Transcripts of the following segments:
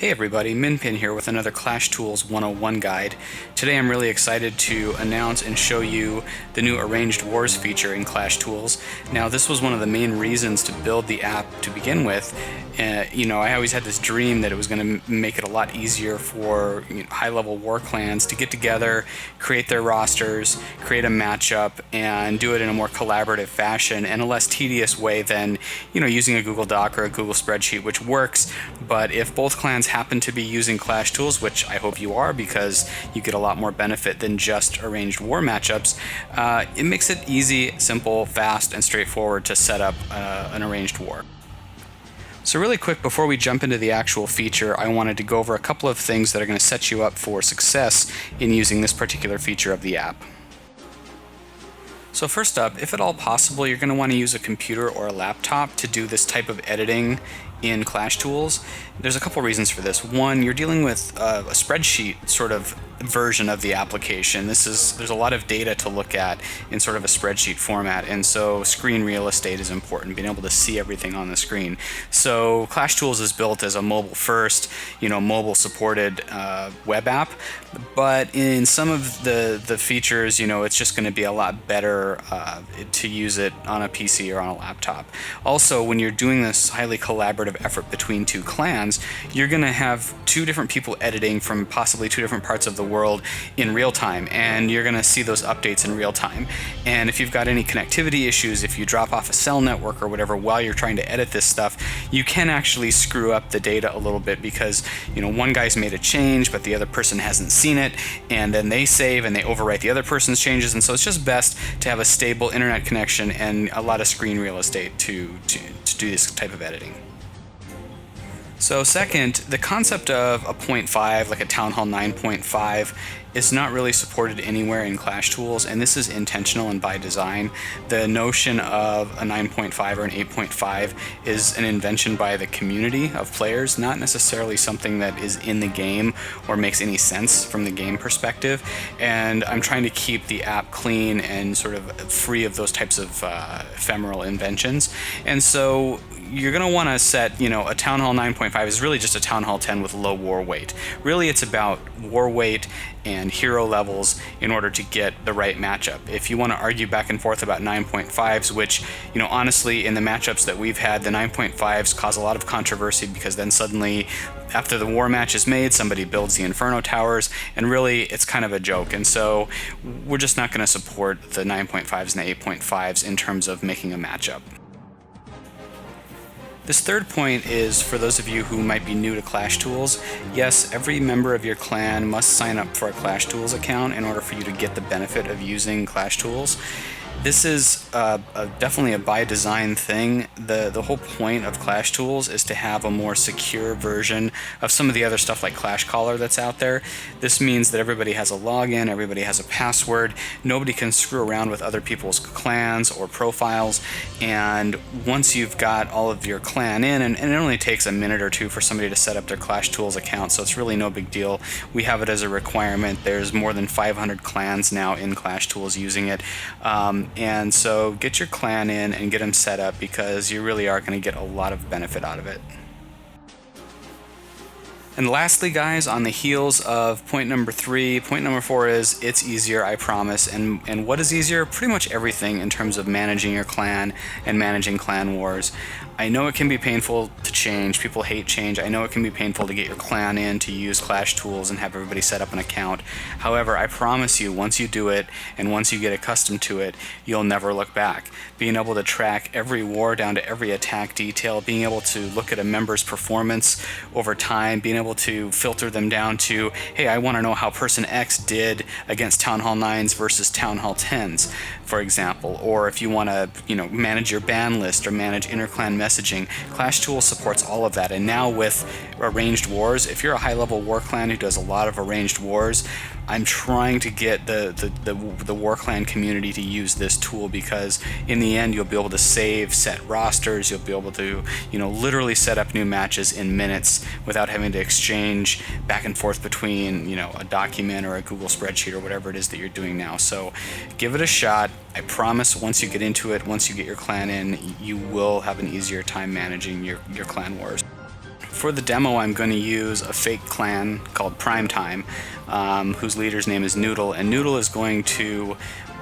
Hey everybody, Minpin here with another Clash Tools 101 guide. Today I'm really excited to announce and show you the new Arranged Wars feature in Clash Tools. Now this was one of the main reasons to build the app to begin with. I always had this dream that it was going to make it a lot easier for high-level war clans to get together, create their rosters, create a matchup, and do it in a more collaborative fashion and a less tedious way than using a Google Doc or a Google spreadsheet, which works. But if both clans happen to be using Clash Tools, which I hope you are because you get a lot more benefit than just arranged war matchups, it makes it easy, simple, fast, and straightforward to set up an arranged war. So really quick, before we jump into the actual feature, I wanted to go over a couple of things that are going to set you up for success in using this particular feature of the app. So first up, if at all possible, you're going to want to use a computer or a laptop to do this type of editing in Clash Tools. There's a couple reasons for this. One, you're dealing with a spreadsheet sort of version of the application. There's a lot of data to look at in sort of a spreadsheet format, and so screen real estate is important, being able to see everything on the screen. So Clash Tools is built as a mobile first, mobile supported web app, but in some of the features, it's just going to be a lot better to use it on a PC or on a laptop. Also, when you're doing this highly collaborative effort between two clans, you're going to have two different people editing from possibly two different parts of the world in real time, and you're going to see those updates in real time. And if you've got any connectivity issues, if you drop off a cell network or whatever while you're trying to edit this stuff, you can actually screw up the data a little bit because one guy's made a change but the other person hasn't seen it, and then they save and they overwrite the other person's changes. And so it's just best to have a stable internet connection and a lot of screen real estate to do this type of editing. So second, the concept of a 0.5, like a Town Hall 9.5, is not really supported anywhere in Clash Tools, and this is intentional and by design. The notion of a 9.5 or an 8.5 is an invention by the community of players, not necessarily something that is in the game or makes any sense from the game perspective. And I'm trying to keep the app clean and sort of free of those types of ephemeral inventions. And so you're going to want to set, a Town Hall 9.5 is really just a Town Hall 10 with low war weight. Really, it's about war weight and hero levels in order to get the right matchup. If you want to argue back and forth about 9.5s, which, honestly, in the matchups that we've had, the 9.5s cause a lot of controversy because then suddenly, after the war match is made, somebody builds the Inferno Towers, and really, it's kind of a joke. And so we're just not going to support the 9.5s and the 8.5s in terms of making a matchup. This third point is for those of you who might be new to Clash Tools. Yes, every member of your clan must sign up for a Clash Tools account in order for you to get the benefit of using Clash Tools. This is definitely a by design thing. The whole point of Clash Tools is to have a more secure version of some of the other stuff like Clash Caller that's out there. This means that everybody has a login, everybody has a password, nobody can screw around with other people's clans or profiles, and once you've got all of your clan in, and it only takes a minute or two for somebody to set up their Clash Tools account, so it's really no big deal. We have it as a requirement. There's more than 500 clans now in Clash Tools using it. And so get your clan in and get them set up because you really are going to get a lot of benefit out of it. And lastly, guys, on the heels of point number 3, point number 4 is it's easier, I promise. And what is easier? Pretty much everything in terms of managing your clan and managing clan wars. I know it can be painful to change. People hate change. I know it can be painful to get your clan in to use Clash Tools and have everybody set up an account. However, I promise you, once you do it and once you get accustomed to it, you'll never look back. Being able to track every war down to every attack detail, being able to look at a member's performance over time, being able to filter them down to, hey, I want to know how person X did against Town Hall 9s versus Town Hall 10s, for example. Or if you want to, manage your ban list or manage interclan messaging, Clash Tools supports all of that. And now with arranged wars, if you're a high-level war clan who does a lot of arranged wars, I'm trying to get the war clan community to use this tool because in the end you'll be able to save set rosters, you'll be able to literally set up new matches in minutes without having to exchange back and forth between a document or a Google spreadsheet or whatever it is that you're doing now. So give it a shot. I promise once you get into it, once you get your clan in, you will have an easier time managing your clan wars. for the demo, I'm going to use a fake clan called Primetime, whose leader's name is Noodle, and Noodle is going to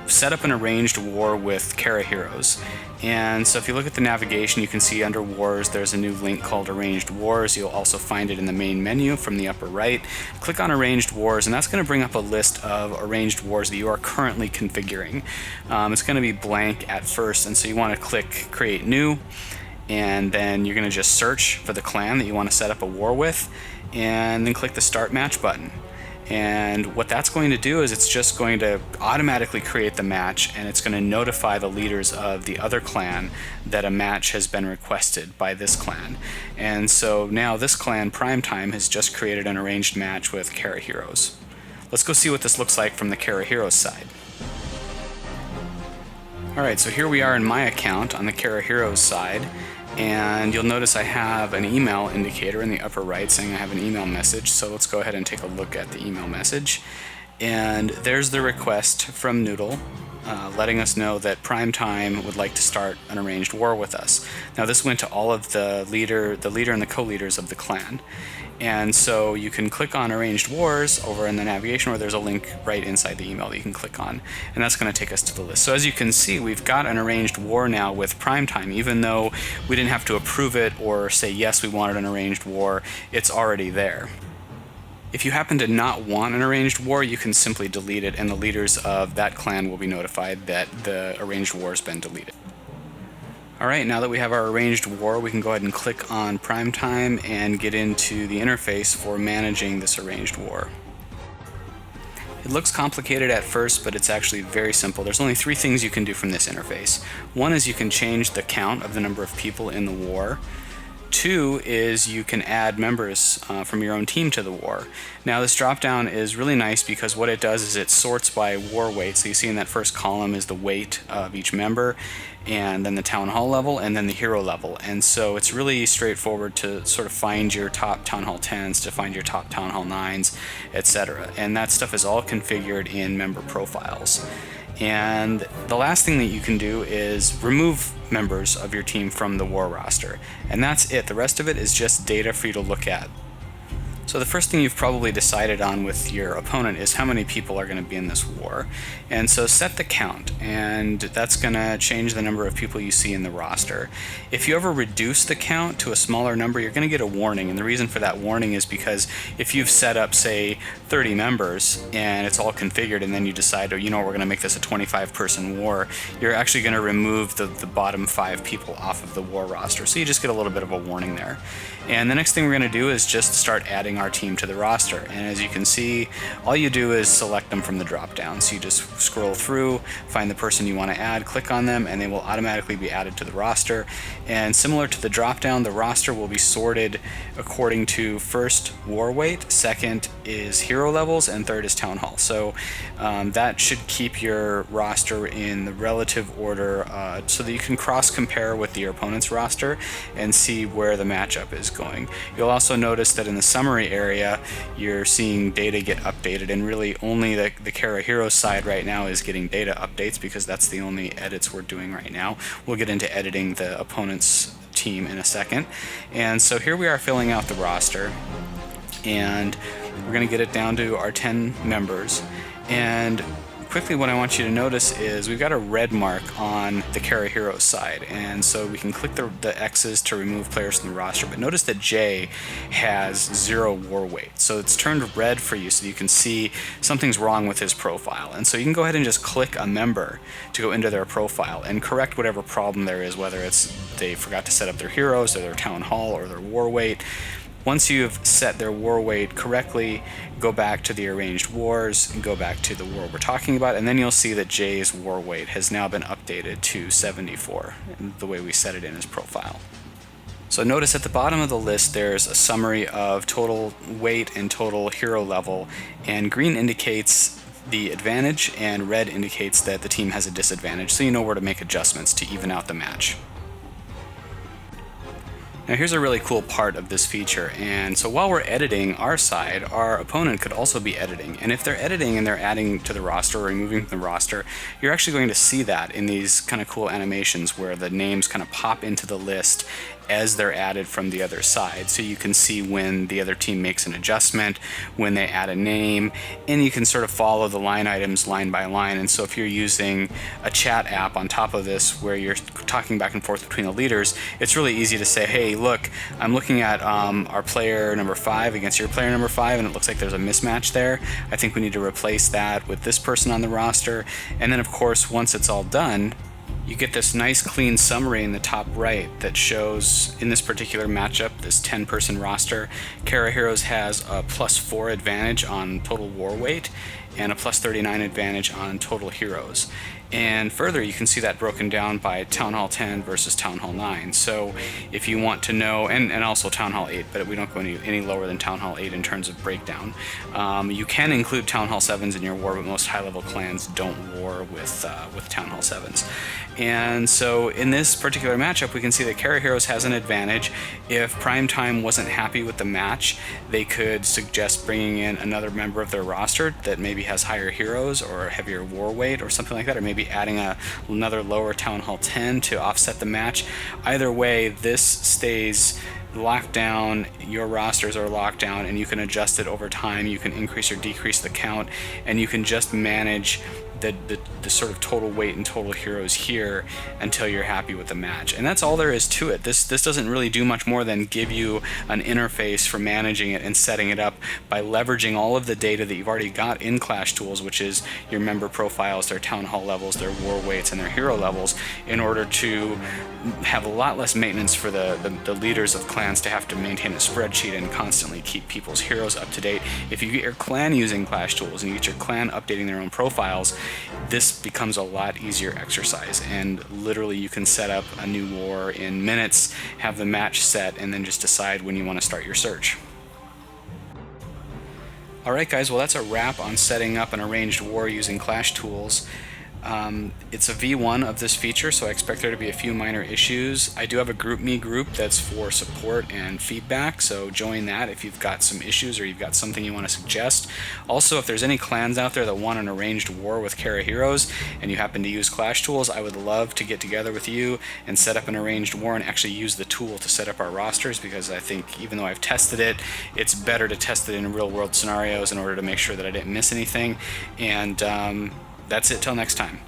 set up an arranged war with Kara heroes. And so if you look at the navigation, you can see under Wars there's a new link called Arranged Wars. You'll also find it in the main menu from the upper right. Click on Arranged Wars, and that's going to bring up a list of arranged wars that you are currently configuring. It's going to be blank at first, and so you want to click Create New, and then you're going to just search for the clan that you want to set up a war with, and then click the Start Match button. And what that's going to do is it's just going to automatically create the match, and it's going to notify the leaders of the other clan that a match has been requested by this clan. And so now this clan, Primetime, has just created an arranged match with Kara heroes. Let's go see what this looks like from the Kara heroes side. Alright, so here we are in my account on the Kara heroes side. And you'll notice I have an email indicator in the upper right saying I have an email message. So let's go ahead and take a look at the email message. And there's the request from Noodle, letting us know that Primetime would like to start an arranged war with us. Now this went to all of the leader and the co-leaders of the clan. And so you can click on Arranged Wars over in the navigation, or there's a link right inside the email that you can click on, and that's going to take us to the list. So as you can see, we've got an arranged war now with Primetime. Even though we didn't have to approve it or say yes, we wanted an arranged war, it's already there. If you happen to not want an arranged war, you can simply delete it, and the leaders of that clan will be notified that the arranged war has been deleted. Alright, now that we have our arranged war, we can go ahead and click on Primetime and get into the interface for managing this arranged war. It looks complicated at first, but it's actually very simple. There's only 3 things you can do from this interface. One is you can change the count of the number of people in the war. 2 is you can add members from your own team to the war. Now this drop-down is really nice because what it does is it sorts by war weight. So you see in that first column is the weight of each member, and then the town hall level, and then the hero level. And so it's really straightforward to sort of find your top town hall 10s, to find your top town hall 9s, etc. And that stuff is all configured in member profiles. And the last thing that you can do is remove members of your team from the war roster. And that's it. The rest of it is just data for you to look at. So the first thing you've probably decided on with your opponent is how many people are going to be in this war. And so set the count, and that's going to change the number of people you see in the roster. If you ever reduce the count to a smaller number, you're going to get a warning, and the reason for that warning is because if you've set up, say, 30 members and it's all configured, and then you decide, oh, you know, we're going to make this a 25-person war, you're actually going to remove the bottom 5 people off of the war roster. So you just get a little bit of a warning there. And the next thing we're going to do is just start adding our team to the roster. And as you can see, all you do is select them from the drop down. So you just scroll through, find the person you want to add, click on them, and they will automatically be added to the roster. And similar to the drop down, the roster will be sorted according to first war weight, second is hero levels, and third is town hall. So that should keep your roster in the relative order so that you can cross compare with your opponent's roster and see where the matchup is going. You'll also notice that in the summary area you're seeing data get updated, and really only the Kara Heroes side right now is getting data updates because that's the only edits we're doing right now. We'll get into editing the opponent's team in a second. And so here we are filling out the roster, and we're going to get it down to our 10 members. And quickly, what I want you to notice is we've got a red mark on the Kara Heroes side, and so we can click the X's to remove players from the roster, but notice that Jay has 0 war weight, so it's turned red for you so you can see something's wrong with his profile. And so you can go ahead and just click a member to go into their profile and correct whatever problem there is, whether it's they forgot to set up their heroes or their town hall or their war weight. Once you've set their war weight correctly, go back to the arranged wars and go back to the war we're talking about, and then you'll see that Jay's war weight has now been updated to 74, the way we set it in his profile. So notice at the bottom of the list there's a summary of total weight and total hero level, and green indicates the advantage and red indicates that the team has a disadvantage, so you know where to make adjustments to even out the match. Now here's a really cool part of this feature, and so while we're editing our side, our opponent could also be editing, and if they're editing and they're adding to the roster or removing from the roster, you're actually going to see that in these kind of cool animations where the names kind of pop into the list as they're added from the other side. So you can see when the other team makes an adjustment, when they add a name, and you can sort of follow the line items line by line. And so if you're using a chat app on top of this where you're talking back and forth between the leaders, it's really easy to say, hey, look, I'm looking at our player number 5 against your player number 5, and it looks like there's a mismatch there. I think we need to replace that with this person on the roster. And then, of course, once it's all done, you get this nice clean summary in the top right that shows, in this particular matchup, this 10-person roster, Kara Heroes has a +4 advantage on total war weight and a +39 advantage on total heroes. And further, you can see that broken down by Town Hall 10 versus Town Hall 9. So if you want to know, and also Town Hall 8, but we don't go any lower than Town Hall 8 in terms of breakdown. You can include Town Hall 7s in your war, but most high-level clans don't war with Town Hall 7s. And so in this particular matchup, we can see that Kara Heroes has an advantage. If Primetime wasn't happy with the match, they could suggest bringing in another member of their roster that maybe has higher heroes or heavier war weight or something like that, or maybe adding another lower Town Hall 10 to offset the match. Either way, this stays locked down, your rosters are locked down, and you can adjust it over time. You can increase or decrease the count, and you can just manage the sort of total weight and total heroes here until you're happy with the match. And that's all there is to it. This doesn't really do much more than give you an interface for managing it and setting it up by leveraging all of the data that you've already got in Clash Tools, which is your member profiles, their town hall levels, their war weights, and their hero levels, in order to have a lot less maintenance for the leaders of clans to have to maintain a spreadsheet and constantly keep people's heroes up to date. If you get your clan using Clash Tools and you get your clan updating their own profiles, this becomes a lot easier exercise, and literally you can set up a new war in minutes, have the match set, and then just decide when you want to start your search. Alright guys, well that's a wrap on setting up an arranged war using Clash Tools. It's a V1 of this feature, so I expect there to be a few minor issues. I do have a GroupMe group that's for support and feedback, so join that if you've got some issues or you've got something you want to suggest. Also, if there's any clans out there that want an arranged war with Kara Heroes and you happen to use Clash Tools, I would love to get together with you and set up an arranged war and actually use the tool to set up our rosters, because I think even though I've tested it, it's better to test it in real world scenarios in order to make sure that I didn't miss anything. And that's it till next time.